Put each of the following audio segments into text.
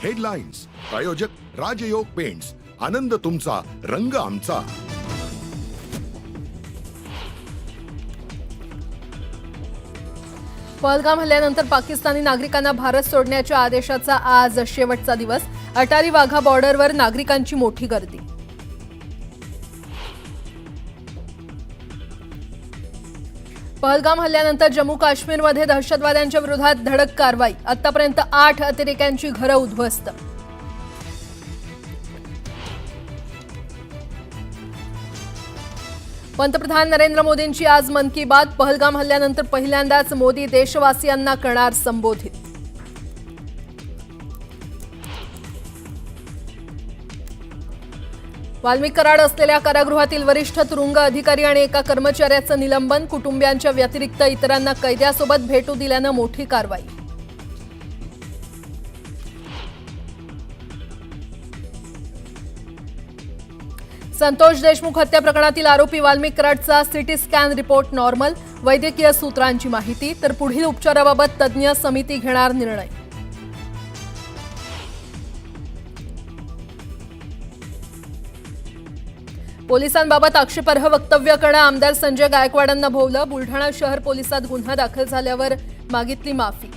Headlines प्रायोजक राजयोग paints, आनंद तुमचा, रंग आमचा। पहलगाम हल्ल्यानंतर पाकिस्तानी नागरिकांना भारत सोडण्याच्या आदेशाचा आज शेवटचा दिवस। अटारी वाघा बॉर्डरवर नागरिकांची मोठी गर्दी। पहलगाम हल्ल्यानंतर जम्मू काश्मीरमध्ये दहशतवाद्यांच्या विरोधात धडक कारवाई। आतापर्यंत 8 अतिरेक्यांची घरं उद्ध्वस्त। पंतप्रधान नरेंद्र मोदींची आज मन की बात। पहलगाम हल्ल्यानंतर पहिल्यांदाच मोदी देशवासियांना करणार संबोधित। वाल्मिक कराड असलेल्या कारागृहातील वरिष्ठ तुरुंग अधिकारी आणि एका कर्मचाऱ्याचं निलंबन। कुटुंबियांच्या व्यतिरिक्त इतरांना कैद्यासोबत भेटू दिल्यानं मोठी कारवाई। संतोष देशमुख हत्या प्रकरणातील आरोपी वाल्मिक कराडचा सिटी स्कॅन रिपोर्ट नॉर्मल। वैद्यकीय सूत्रांची माहिती। तर पुढील उपचाराबाबत तज्ज्ञ समिती घेणार निर्णय। पोलिसांबाबत आक्षेपार्ह वक्तव्य करणं आमदार संजय गायकवाडांना भोवलं। बुलढाणा शहर पोलिसात गुन्हा दाखल झाल्यावर मागितली माफी।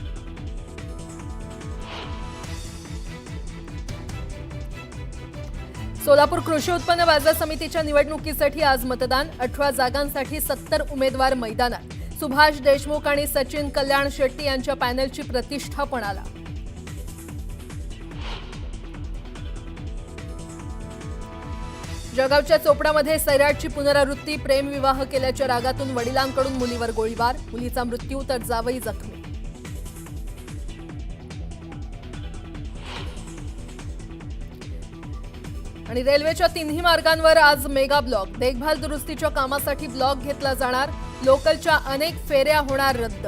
सोलापूर कृषी उत्पन्न बाजार समितीच्या निवडणुकीसाठी आज मतदान। 18 जागांसाठी 70 उमेदवार मैदानात। सुभाष देशमुख आणि सचिन कल्याण शेट्टी यांच्या पॅनलची प्रतिष्ठा पणाला। जळगावच्या चोपडामध्ये सैराटची पुनरावृत्ती। प्रेमविवाह केल्याच्या रागातून वडिलांकडून मुलीवर गोळीबार। मुलीचा मृत्यू तर जावई जखमी। आणि रेल्वेच्या तिन्ही मार्गांवर आज मेगा ब्लॉक। देखभाल दुरुस्तीच्या कामासाठी ब्लॉक घेतला जाणार। लोकलच्या अनेक फेऱ्या होणार रद्द।